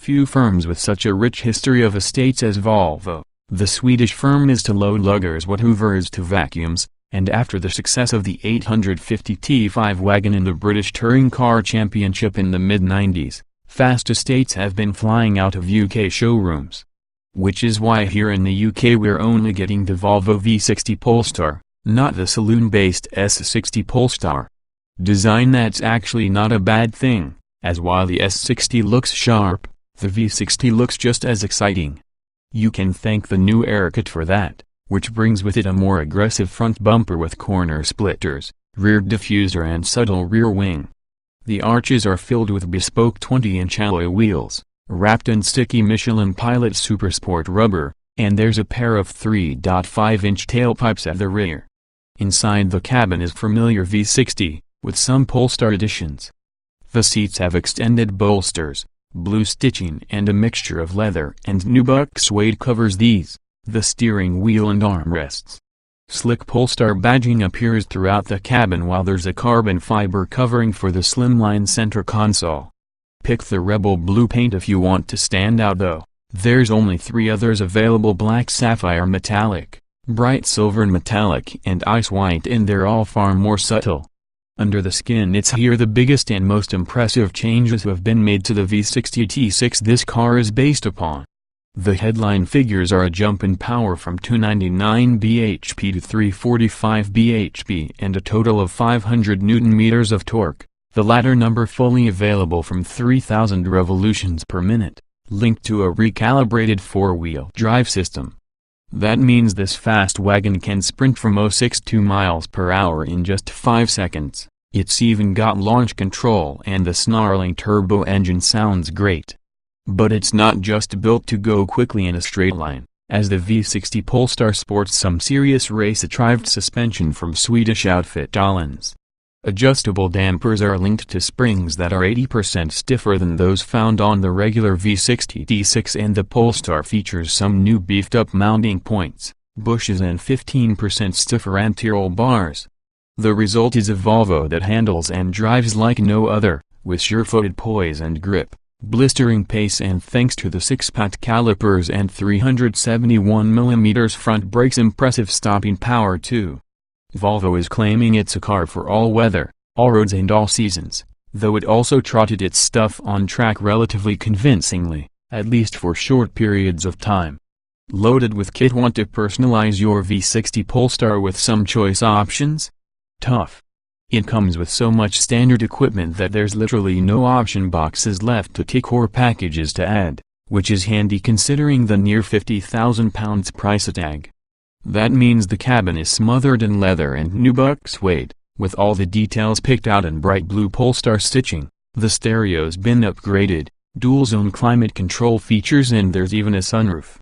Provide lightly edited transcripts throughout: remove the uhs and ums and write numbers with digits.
few firms with such a rich history of estates as Volvo. The Swedish firm is to load luggers what Hoover is to vacuums, and after the success of the 850 T5 wagon in the British Touring Car Championship in the mid-90s, fast estates have been flying out of UK showrooms. Which is why here in the UK we're only getting the Volvo V60 Polestar, not the saloon-based S60 Polestar. Design that's actually not a bad thing, as while the S60 looks sharp, the V60 looks just as exciting. You can thank the new air kit for that, which brings with it a more aggressive front bumper with corner splitters, rear diffuser and subtle rear wing. The arches are filled with bespoke 20-inch alloy wheels, wrapped in sticky Michelin Pilot Supersport rubber, and there's a pair of 3.5-inch tailpipes at the rear. Inside the cabin is familiar V60, with some Polestar additions. The seats have extended bolsters, blue stitching and a mixture of leather and nubuck suede covers these, the steering wheel and armrests. Slick Polestar badging appears throughout the cabin while there's a carbon fiber covering for the slimline center console. Pick the Rebel Blue paint if you want to stand out though. There's only 3 others available: black sapphire metallic, bright silver metallic and ice white, and they're all far more subtle. Under the skin it's here the biggest and most impressive changes have been made to the V60 T6 this car is based upon. The headline figures are a jump in power from 299 bhp to 345 bhp and a total of 500 Nm of torque, the latter number fully available from 3000 revolutions per minute, linked to a recalibrated 4-wheel drive system. That means this fast wagon can sprint from 062 miles per hour in just 5 seconds. It's even got launch control and the snarling turbo engine sounds great. But it's not just built to go quickly in a straight line, as the V60 Polestar sports some serious race-achieved suspension from Swedish outfit Öhlins. Adjustable dampers are linked to springs that are 80% stiffer than those found on the regular V60 T6, and the Polestar features some new beefed-up mounting points, bushes and 15% stiffer anti-roll bars. The result is a Volvo that handles and drives like no other, with sure-footed poise and grip, blistering pace, and thanks to the 6-pat calipers and 371mm front brakes, impressive stopping power too. Volvo is claiming it's a car for all weather, all roads and all seasons, though it also trotted its stuff on track relatively convincingly, at least for short periods of time. Loaded with kit. Want to personalize your V60 Polestar with some choice options? Tough. It comes with so much standard equipment that there's literally no option boxes left to tick or packages to add, which is handy considering the near £50,000 price tag. That means the cabin is smothered in leather and nubuck suede, with all the details picked out in bright blue Polestar stitching. The stereo's been upgraded, dual-zone climate control features, and there's even a sunroof.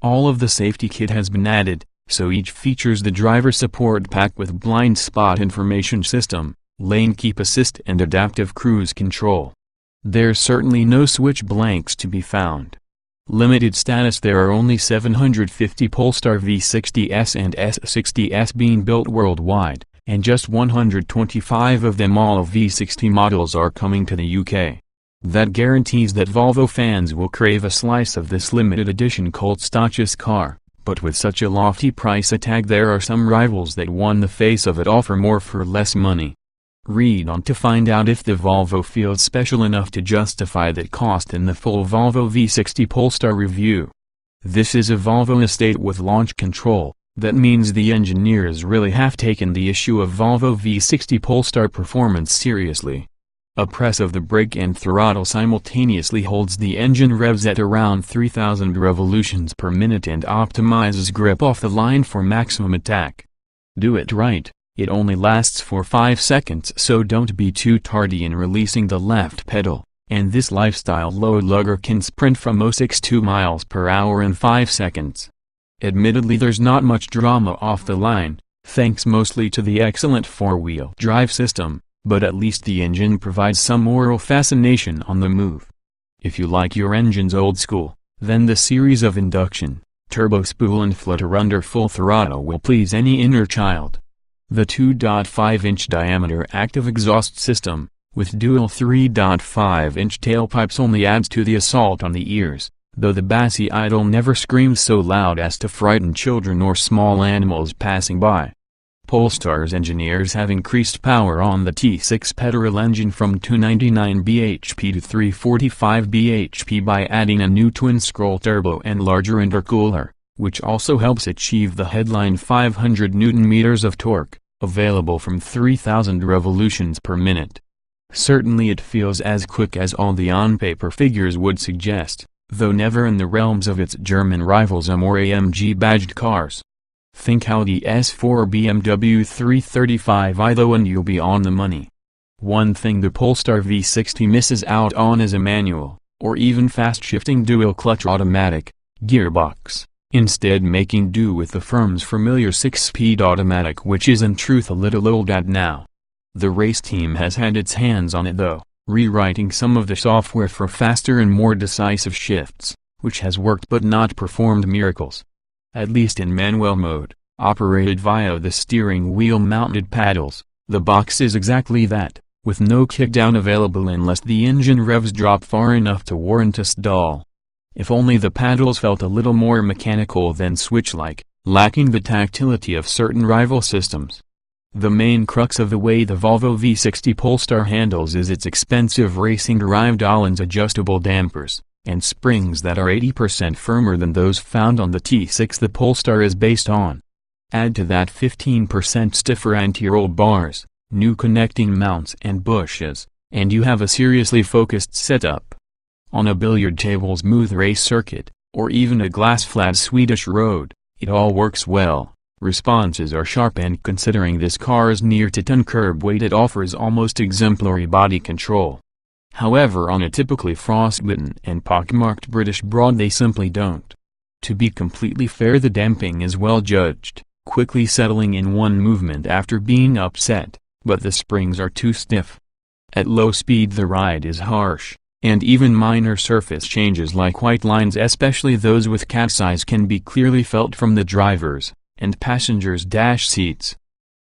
All of the safety kit has been added, so each features the driver support pack with blind spot information system, lane keep assist and adaptive cruise control. There's certainly no switch blanks to be found. Limited status: there are only 750 Polestar V60s and S60s being built worldwide, and just 125 of them all V60 models are coming to the UK. That guarantees that Volvo fans will crave a slice of this limited edition cult status car, but with such a lofty price tag there are some rivals that won the face of it all for more for less money. Read on to find out if the Volvo feels special enough to justify that cost in the full Volvo V60 Polestar review. This is a Volvo estate with launch control. That means the engineers really have taken the issue of Volvo V60 Polestar performance seriously. A press of the brake and throttle simultaneously holds the engine revs at around 3000 revolutions per minute and optimizes grip off the line for maximum attack. Do it right. It only lasts for 5 seconds, so don't be too tardy in releasing the left pedal, and this lifestyle load lugger can sprint from 062 miles per hour in 5 seconds. Admittedly there's not much drama off the line, thanks mostly to the excellent 4-wheel drive system, but at least the engine provides some oral fascination on the move. If you like your engines old school, then the series of induction, turbo spool and flutter under full throttle will please any inner child. The 2.5-inch diameter active exhaust system, with dual 3.5-inch tailpipes only adds to the assault on the ears, though the bassy idle never screams so loud as to frighten children or small animals passing by. Polestar's engineers have increased power on the T6 petrol engine from 299 bhp to 345 bhp by adding a new twin-scroll turbo and larger intercooler, which also helps achieve the headline 500 Nm of torque, available from 3,000 revolutions per minute. Certainly it feels as quick as all the on-paper figures would suggest, though never in the realms of its German rivals or AMG-badged cars. Think Audi S4 or BMW 335i though and you'll be on the money. One thing the Polestar V60 misses out on is a manual, or even fast-shifting dual-clutch automatic, gearbox, instead making do with the firm's familiar 6-speed automatic, which is in truth a little old hat now. The race team has had its hands on it though, rewriting some of the software for faster and more decisive shifts, which has worked but not performed miracles. At least in manual mode, operated via the steering wheel mounted paddles, the box is exactly that, with no kickdown available unless the engine revs drop far enough to warrant a stall. If only the paddles felt a little more mechanical than switch-like, lacking the tactility of certain rival systems. The main crux of the way the Volvo V60 Polestar handles is its expensive racing-derived Öhlins adjustable dampers and springs that are 80% firmer than those found on the T6 the Polestar is based on. Add to that 15% stiffer anti-roll bars, new connecting mounts and bushes, and you have a seriously focused setup. On a billiard table smooth race circuit, or even a glass-flat Swedish road, it all works well. Responses are sharp, and considering this car's near-to-ton curb weight, it offers almost exemplary body control. However, on a typically frostbitten and pockmarked British broad they simply don't. To be completely fair, the damping is well judged, quickly settling in one movement after being upset, but the springs are too stiff. At low speed the ride is harsh, and even minor surface changes like white lines, especially those with cat's eyes, can be clearly felt from the driver's and passengers' dash seats.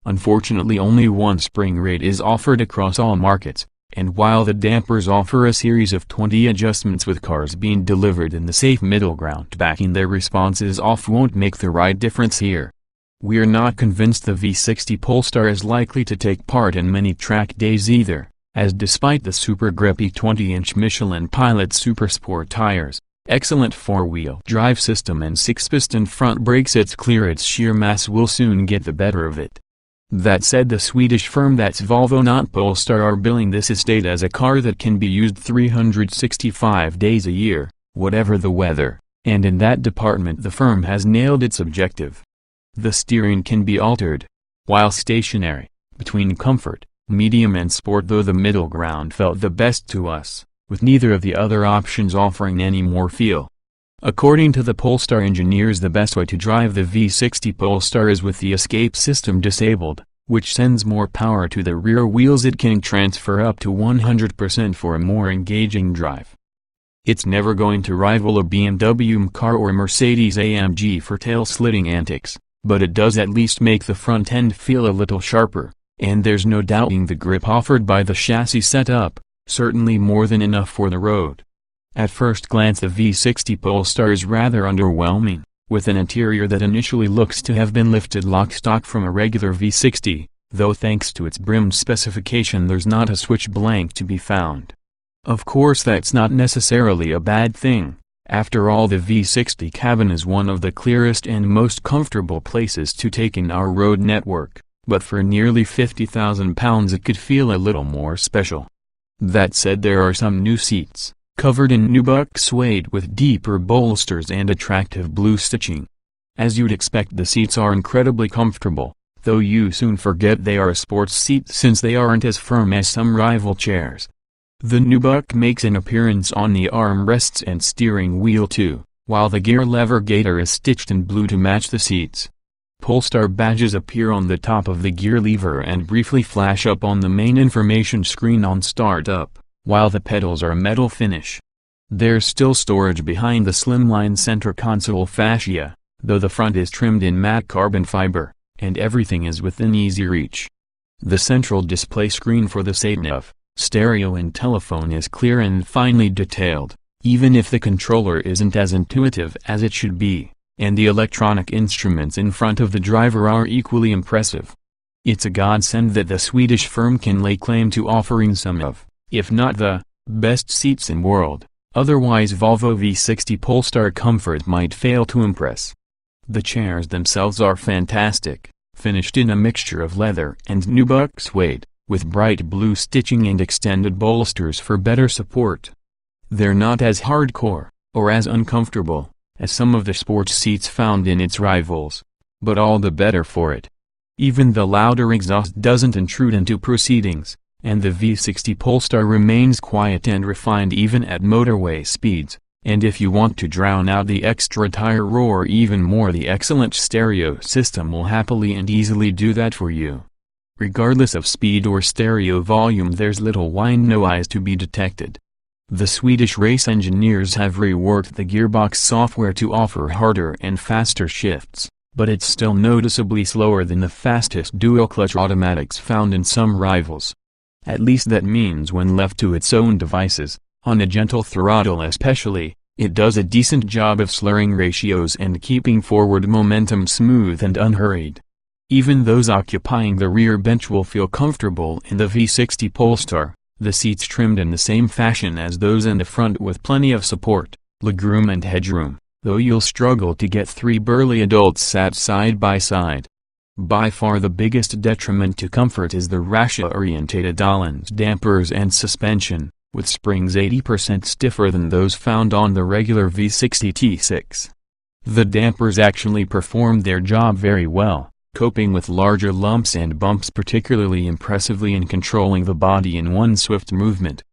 Unfortunately, only one spring rate is offered across all markets, and while the dampers offer a series of 20 adjustments, with cars being delivered in the safe middle ground, backing their responses off won't make the right difference here. We're not convinced the V60 Polestar is likely to take part in many track days either, as despite the super grippy 20-inch Michelin Pilot Supersport tires, excellent four-wheel drive system and 6-piston front brakes, it's clear its sheer mass will soon get the better of it. That said, the Swedish firm, that's Volvo not Polestar, are billing this estate as a car that can be used 365 days a year, whatever the weather, and in that department the firm has nailed its objective. The steering can be altered, while stationary, between comfort, medium and sport, though the middle ground felt the best to us, with neither of the other options offering any more feel. According to the Polestar engineers, the best way to drive the V60 Polestar is with the escape system disabled, which sends more power to the rear wheels. It can transfer up to 100% for a more engaging drive. It's never going to rival a BMW car or a Mercedes-AMG for tail-slitting antics, but it does at least make the front end feel a little sharper, and there's no doubting the grip offered by the chassis setup, certainly more than enough for the road. At first glance, the V60 Polestar is rather underwhelming, with an interior that initially looks to have been lifted lock-stock from a regular V60, though thanks to its brimmed specification there's not a switch blank to be found. Of course, that's not necessarily a bad thing. After all, the V60 cabin is one of the clearest and most comfortable places to take in our road network, but for nearly £50,000 it could feel a little more special. That said, there are some new seats, covered in nubuck suede with deeper bolsters and attractive blue stitching. As you'd expect, the seats are incredibly comfortable, though you soon forget they are a sports seat since they aren't as firm as some rival chairs. The nubuck makes an appearance on the armrests and steering wheel too, while the gear lever gaiter is stitched in blue to match the seats. Polestar badges appear on the top of the gear lever and briefly flash up on the main information screen on startup, while the pedals are metal finish. There's still storage behind the slimline center console fascia, though the front is trimmed in matte carbon fiber, and everything is within easy reach. The central display screen for the sat-nav, Stereo and telephone is clear and finely detailed, even if the controller isn't as intuitive as it should be, and the electronic instruments in front of the driver are equally impressive. It's a godsend that the Swedish firm can lay claim to offering some of, if not the, best seats in world. Otherwise Volvo V60 Polestar comfort might fail to impress. The chairs themselves are fantastic, finished in a mixture of leather and nubuck suede, with bright blue stitching and extended bolsters for better support. They're not as hardcore, or as uncomfortable, as some of the sports seats found in its rivals, but all the better for it. Even the louder exhaust doesn't intrude into proceedings, and the V60 Polestar remains quiet and refined even at motorway speeds, and if you want to drown out the extra tire roar even more, the excellent stereo system will happily and easily do that for you. Regardless of speed or stereo volume, there's little whine noise to be detected. The Swedish race engineers have reworked the gearbox software to offer harder and faster shifts, but it's still noticeably slower than the fastest dual-clutch automatics found in some rivals. At least that means when left to its own devices, on a gentle throttle especially, it does a decent job of slurring ratios and keeping forward momentum smooth and unhurried. Even those occupying the rear bench will feel comfortable in the V60 Polestar, the seats trimmed in the same fashion as those in the front with plenty of support, legroom and headroom, though you'll struggle to get three burly adults sat side by side. By far the biggest detriment to comfort is the Russia-orientated Öhlins dampers and suspension, with springs 80% stiffer than those found on the regular V60 T6. The dampers actually performed their job very well, coping with larger lumps and bumps particularly impressively and controlling the body in one swift movement.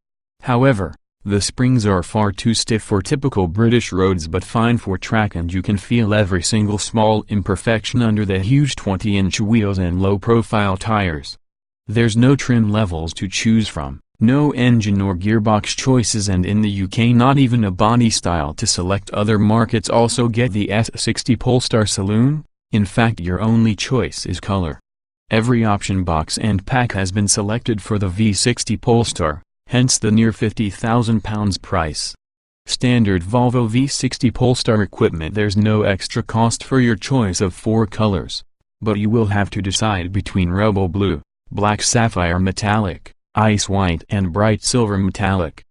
However, the springs are far too stiff for typical British roads but fine for track, and you can feel every single small imperfection under the huge 20-inch wheels and low-profile tires. There's no trim levels to choose from, no engine or gearbox choices, and in the UK not even a body style to select. Other markets also get the S60 Polestar Saloon. In fact, your only choice is color. Every option box and pack has been selected for the V60 Polestar, hence the near £50,000 price. Standard Volvo V60 Polestar equipment, there's no extra cost for your choice of 4 colors. But you will have to decide between Rebel Blue, Black Sapphire Metallic, Ice White and Bright Silver Metallic.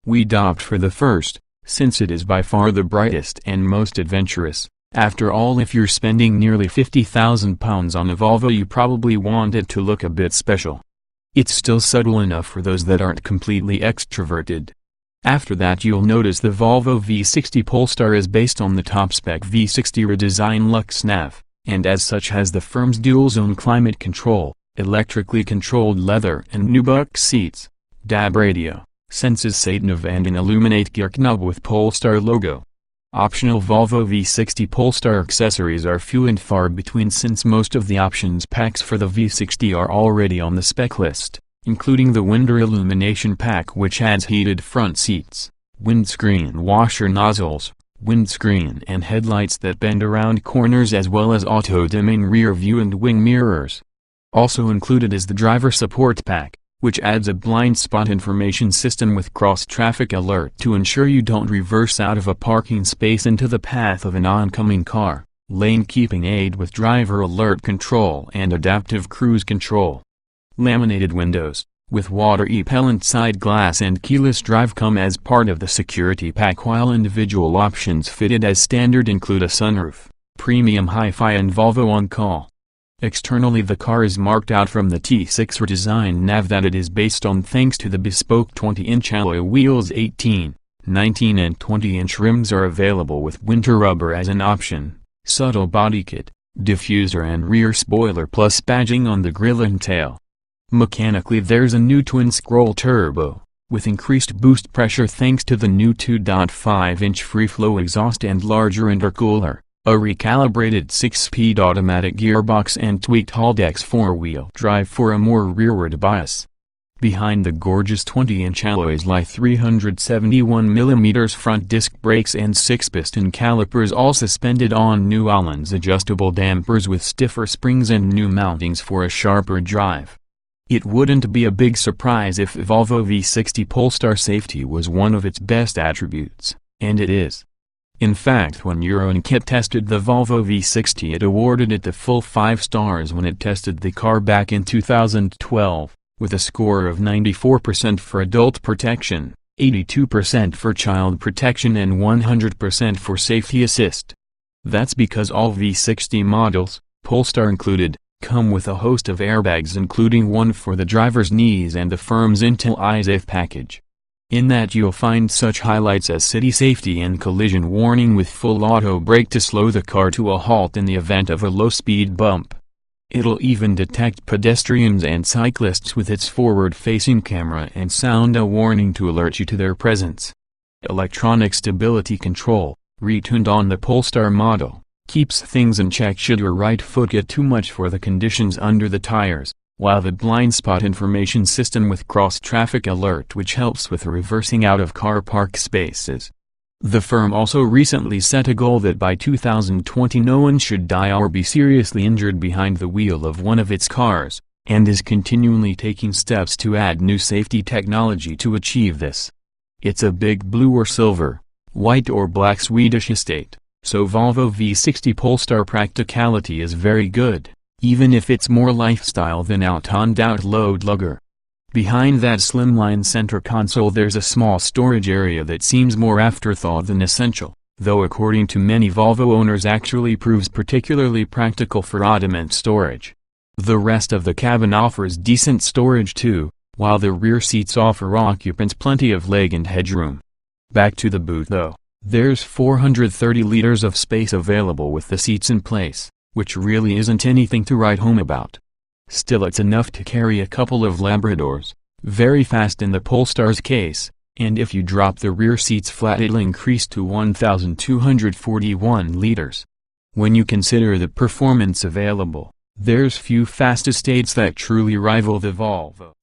We'd opt for the first, since it is by far the brightest and most adventurous. After all, if you're spending nearly £50,000 on a Volvo, you probably want it to look a bit special. It's still subtle enough for those that aren't completely extroverted. After that, you'll notice the Volvo V60 Polestar is based on the top-spec V60 redesigned Lux Nav, and as such has the firm's dual-zone climate control, electrically controlled leather and nubuck seats, DAB radio, senses sat-nav and an illuminate gear knob with Polestar logo. Optional Volvo V60 Polestar accessories are few and far between, since most of the options packs for the V60 are already on the spec list, including the window illumination pack, which adds heated front seats, windscreen washer nozzles, windscreen and headlights that bend around corners, as well as auto-dimming rear view and wing mirrors. Also included is the driver support pack, which adds a blind spot information system with cross-traffic alert to ensure you don't reverse out of a parking space into the path of an oncoming car, lane keeping aid with driver alert control and adaptive cruise control. Laminated windows, with water repellent side glass and keyless drive come as part of the security pack, while individual options fitted as standard include a sunroof, premium hi-fi and Volvo On Call. Externally, the car is marked out from the T6 redesigned nav that it is based on thanks to the bespoke 20-inch alloy wheels. 18, 19 and 20-inch rims are available with winter rubber as an option, subtle body kit, diffuser and rear spoiler plus badging on the grille and tail. Mechanically, there's a new twin-scroll turbo, with increased boost pressure thanks to the new 2.5-inch free-flow exhaust and larger intercooler, a recalibrated 6-speed automatic gearbox and tweaked Haldex 4-wheel drive for a more rearward bias. Behind the gorgeous 20-inch alloys lie 371mm front disc brakes and 6-piston calipers, all suspended on new Öhlins adjustable dampers with stiffer springs and new mountings for a sharper drive. It wouldn't be a big surprise if Volvo V60 Polestar safety was one of its best attributes, and it is. In fact, when Euro NCAP tested the Volvo V60, it awarded it the full 5 stars when it tested the car back in 2012, with a score of 94% for adult protection, 82% for child protection and 100% for safety assist. That's because all V60 models, Polestar included, come with a host of airbags, including one for the driver's knees and the firm's Intel iSafe package. In that you'll find such highlights as city safety and collision warning with full auto brake to slow the car to a halt in the event of a low-speed bump. It'll even detect pedestrians and cyclists with its forward-facing camera and sound a warning to alert you to their presence. Electronic stability control, retuned on the Polestar model, keeps things in check should your right foot get too much for the conditions under the tires, while the blind spot information system with cross-traffic alert, which helps with reversing out of car park spaces. The firm also recently set a goal that by 2020 no one should die or be seriously injured behind the wheel of one of its cars, and is continually taking steps to add new safety technology to achieve this. It's a big blue or silver, white or black Swedish estate. So Volvo V60 Polestar practicality is very good, even if it's more lifestyle than out-on-out load lugger. Behind that slimline center console there's a small storage area that seems more afterthought than essential, though according to many Volvo owners actually proves particularly practical for ottoman storage. The rest of the cabin offers decent storage too, while the rear seats offer occupants plenty of leg and headroom. Back to the boot though. There's 430 liters of space available with the seats in place, which really isn't anything to write home about. Still, it's enough to carry a couple of Labradors, very fast in the Polestar's case, and if you drop the rear seats flat it'll increase to 1,241 liters. When you consider the performance available, there's few fast estates that truly rival the Volvo.